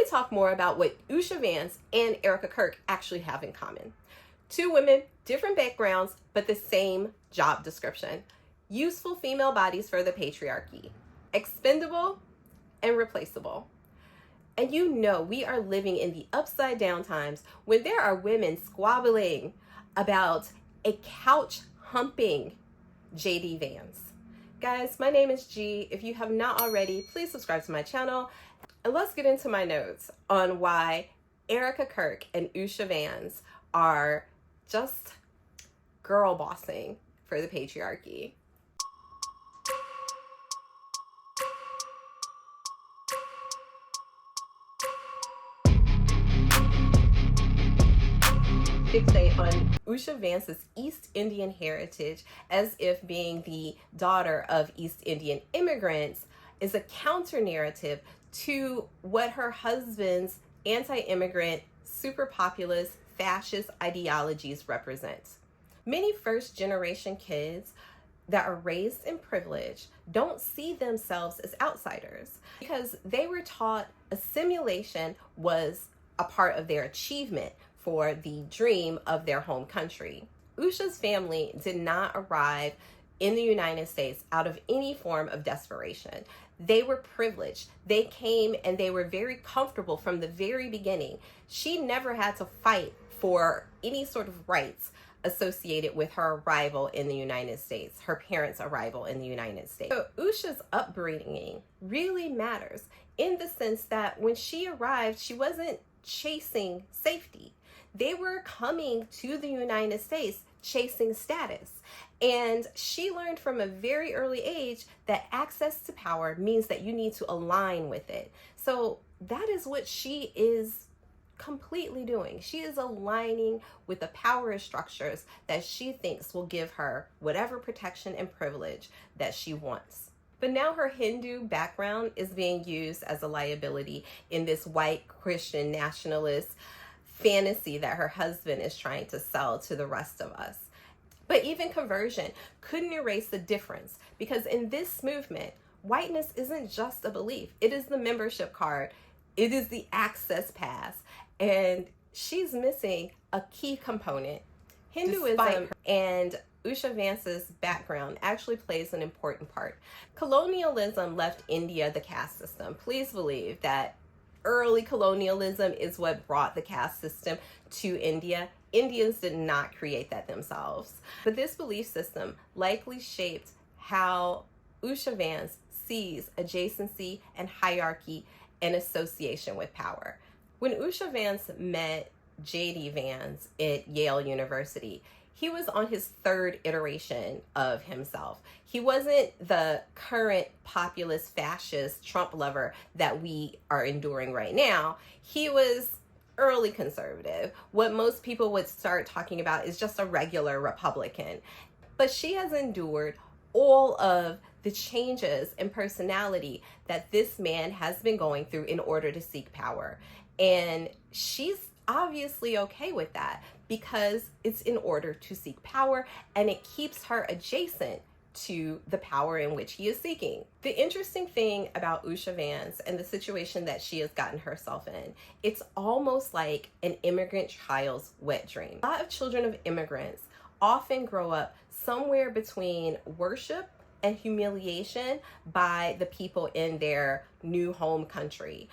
talk more about what Usha Vance and Erika Kirk actually have in common. Two women, different backgrounds, but the same job description. Useful female bodies for the patriarchy. Expendable and replaceable. And you know we are living in the upside down times when there are women squabbling about a couch humping JD Vance. Guys, my name is G. If you have not already, please subscribe to my channel. And let's get into my notes on why Erika Kirk and Usha Vance are just girl bossing for the patriarchy. Fixate on Usha Vance's East Indian heritage as if being the daughter of East Indian immigrants is a counter narrative to what her husband's anti-immigrant, super populist, fascist ideologies represent. Many first-generation kids that are raised in privilege don't see themselves as outsiders because they were taught assimilation was a part of their achievement for the dream of their home country. Usha's family did not arrive in the United States out of any form of desperation. They were privileged. They came and they were very comfortable from the very beginning. She never had to fight for any sort of rights associated with her arrival in the United States, her parents' arrival in the United States. So Usha's upbringing really matters in the sense that when she arrived, she wasn't chasing safety. They were coming to the United States chasing status. And she learned from a very early age that access to power means that you need to align with it. So that is what she is completely doing. She is aligning with the power structures that she thinks will give her whatever protection and privilege that she wants. But now her Hindu background is being used as a liability in this white Christian nationalist fantasy that her husband is trying to sell to the rest of us. But even conversion couldn't erase the difference because in this movement, whiteness isn't just a belief. It is the membership card. It is the access pass. And she's missing a key component. Hinduism and Usha Vance's background actually plays an important part. Colonialism left India the caste system. Please believe that early colonialism is what brought the caste system to India. Indians did not create that themselves. But this belief system likely shaped how Usha Vance sees adjacency and hierarchy and association with power. When Usha Vance met JD Vance at Yale University, he was on his third iteration of himself. He wasn't the current populist fascist Trump lover that we are enduring right now. He was early conservative. What most people would start talking about is just a regular Republican. But she has endured all of the changes in personality that this man has been going through in order to seek power. And she's obviously okay with that because it's in order to seek power and it keeps her adjacent to the power in which he is seeking. The interesting thing about Usha Vance and the situation that she has gotten herself in, it's almost like an immigrant child's wet dream. A lot of children of immigrants often grow up somewhere between worship and humiliation by the people in their new home country.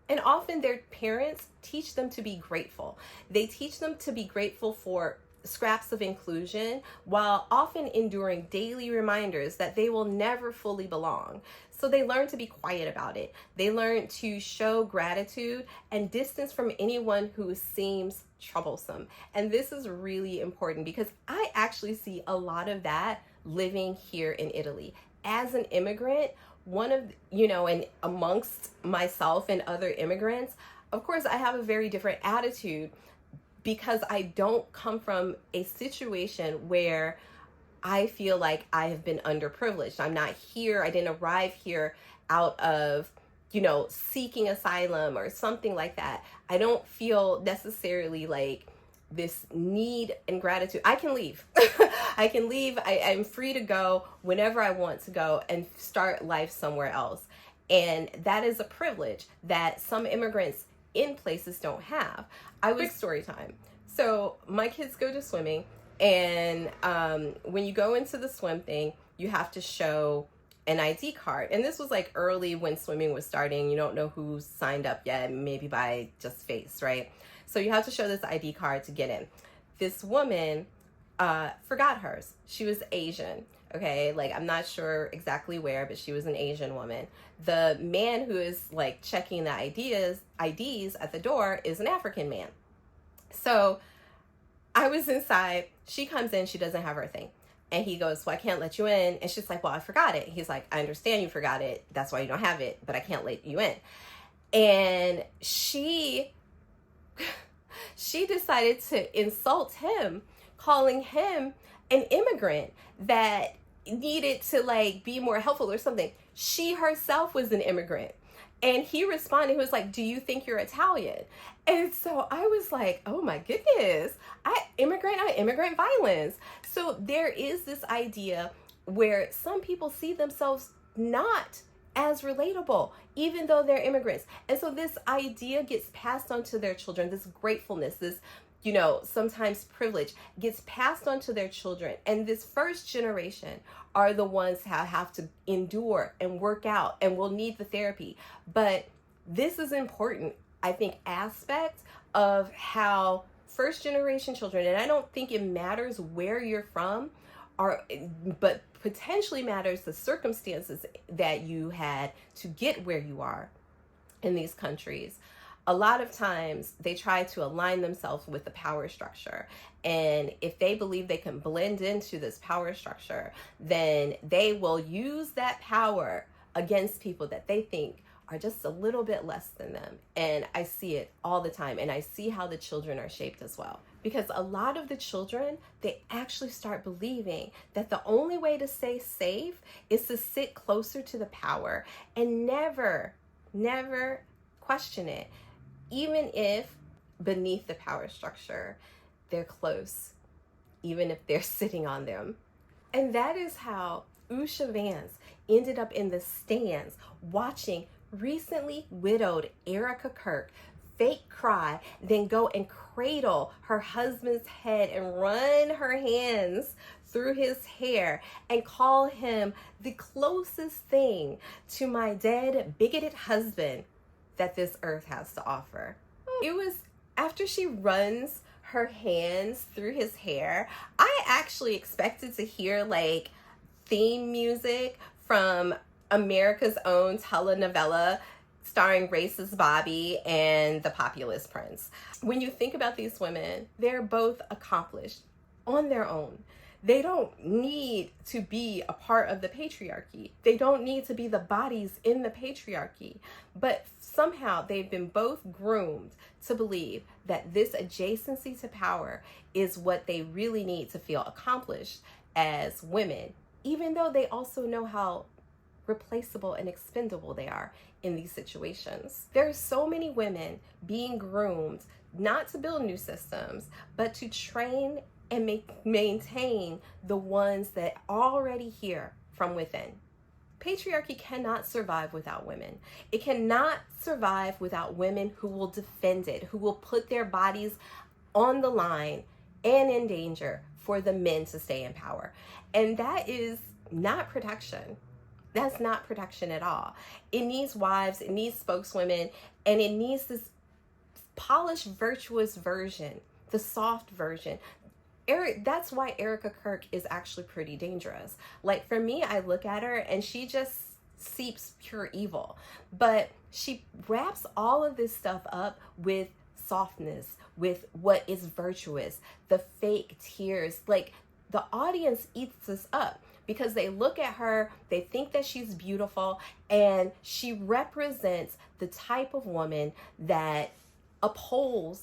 And often their parents teach them to be grateful. They teach them to be grateful for scraps of inclusion while often enduring daily reminders that they will never fully belong. So they learn to be quiet about it. They learn to show gratitude and distance from anyone who seems troublesome. And this is really important because I actually see a lot of that living here in Italy. As an immigrant, and amongst myself and other immigrants, of course, I have a very different attitude because I don't come from a situation where I feel like I have been underprivileged. I'm not here. I didn't arrive here out of, seeking asylum or something like that. I don't feel necessarily like this need and gratitude. I can leave. I can leave. I'm free to go whenever I want to go and start life somewhere else. And that is a privilege that some immigrants in places don't have. Quick story time. So my kids go to swimming, and when you go into the swim thing, you have to show an ID card. And this was like early when swimming was starting. You don't know who signed up yet, maybe by just face, right? So you have to show this ID card to get in. This woman forgot hers. She was Asian. Okay, like I'm not sure exactly where, but she was an Asian woman. The man who is like checking the IDs at the door is an African man. So I was inside. She comes in. She doesn't have her thing. And he goes, well, I can't let you in. And she's like, well, I forgot it. He's like, I understand you forgot it. That's why you don't have it, but I can't let you in. And she decided to insult him, calling him an immigrant that needed to like be more helpful or something. She herself was an immigrant. And he responded, he was like, do you think you're Italian? And so I was like, oh my goodness, immigrant violence. So there is this idea where some people see themselves not as relatable, even though they're immigrants. And so this idea gets passed on to their children, this gratefulness, this, you know, sometimes privilege gets passed on to their children. And this first generation are the ones who have to endure and work out and will need the therapy. But this is important, I think, aspect of how first generation children, and I don't think it matters where you're from, but potentially matters the circumstances that you had to get where you are in these countries. A lot of times they try to align themselves with the power structure. And if they believe they can blend into this power structure, then they will use that power against people that they think are just a little bit less than them. And I see it all the time. And I see how the children are shaped as well. Because a lot of the children, they actually start believing that the only way to stay safe is to sit closer to the power and never question it. Even if beneath the power structure, they're close, even if they're sitting on them. And that is how Usha Vance ended up in the stands watching recently widowed Erika Kirk fake cry, then go and cradle her husband's head and run her hands through his hair and call him the closest thing to my dead, bigoted husband that this earth has to offer. It was after she runs her hands through his hair, I actually expected to hear like theme music from America's own telenovela starring racist Barbie and the Populist prince. When you think about these women, they're both accomplished on their own. They don't need to be a part of the patriarchy. They don't need to be the bodies in the patriarchy. But somehow they've been both groomed to believe that this adjacency to power is what they really need to feel accomplished as women, even though they also know how replaceable and expendable they are in these situations. There are so many women being groomed not to build new systems, but to train and maintain the ones that are already here from within. Patriarchy cannot survive without women. It cannot survive without women who will defend it, who will put their bodies on the line and in danger for the men to stay in power. And that is not protection. That's not protection at all. It needs wives, it needs spokeswomen, and it needs this polished, virtuous version, the soft version. That's why Erika Kirk is actually pretty dangerous. Like for me, I look at her and she just seeps pure evil, but she wraps all of this stuff up with softness, with what is virtuous, the fake tears. Like the audience eats this up because they look at her, they think that she's beautiful, and she represents the type of woman that upholds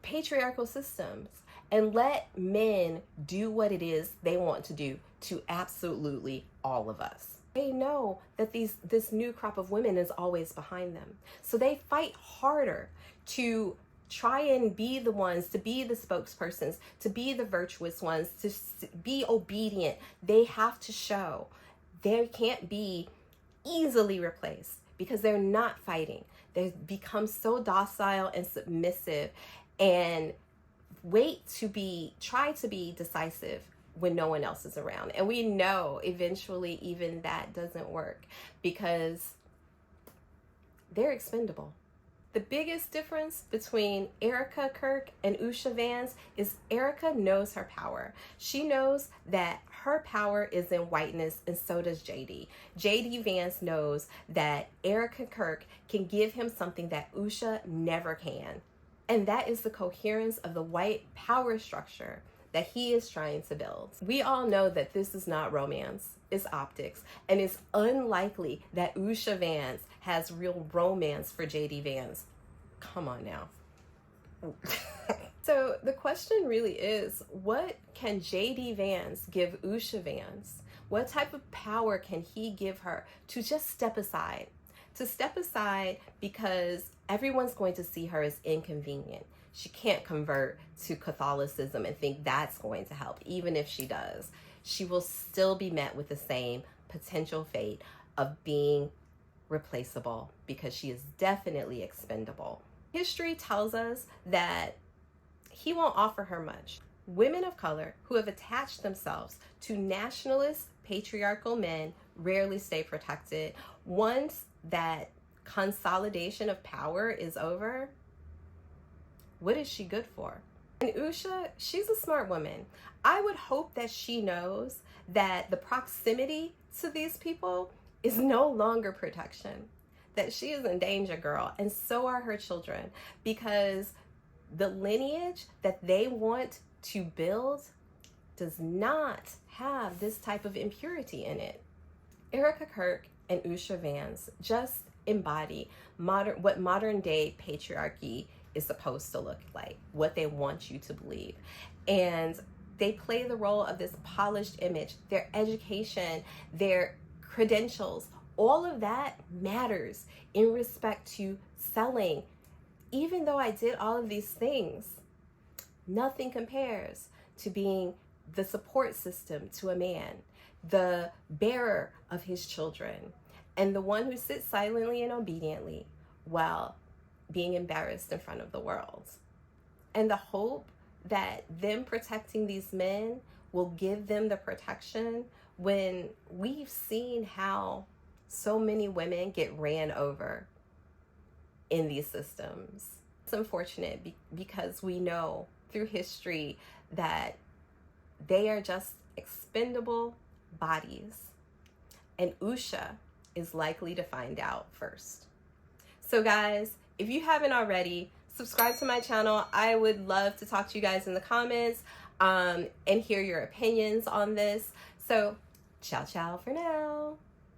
patriarchal systems and let men do what it is they want to do to absolutely all of us. They know that this new crop of women is always behind them. So they fight harder to try and be the ones, to be the spokespersons, to be the virtuous ones, to be obedient. They have to show they can't be easily replaced because they're not fighting. They become so docile and submissive and try to be decisive when no one else is around. And we know eventually even that doesn't work because they're expendable. The biggest difference between Erika Kirk and Usha Vance is Erika knows her power. She knows that her power is in whiteness, and so does JD. JD Vance knows that Erika Kirk can give him something that Usha never can. And that is the coherence of the white power structure that he is trying to build. We all know that this is not romance, it's optics. And it's unlikely that Usha Vance has real romance for JD Vance. Come on now. So the question really is, what can JD Vance give Usha Vance? What type of power can he give her to just step aside? To step aside because everyone's going to see her as inconvenient. She can't convert to Catholicism and think that's going to help. Even if she does, she will still be met with the same potential fate of being replaceable because she is definitely expendable. History tells us that he won't offer her much. Women of color who have attached themselves to nationalist, patriarchal men rarely stay protected. Once that consolidation of power is over, what is she good for? And Usha, she's a smart woman. I would hope that she knows that the proximity to these people is no longer protection, that she is in danger, girl, and so are her children, because the lineage that they want to build does not have this type of impurity in it. Erika Kirk and Usha Vance just embody what modern day patriarchy is supposed to look like, what they want you to believe. And they play the role of this polished image. Their education, their credentials, all of that matters in respect to selling. Even though I did all of these things, nothing compares to being the support system to a man, the bearer of his children, and the one who sits silently and obediently while being embarrassed in front of the world. And the hope that them protecting these men will give them the protection when we've seen how so many women get ran over in these systems. It's unfortunate because we know through history that they are just expendable bodies. And Usha is likely to find out first. So guys, if you haven't already, subscribe to my channel. I would love to talk to you guys in the comments and hear your opinions on this. So ciao, ciao for now.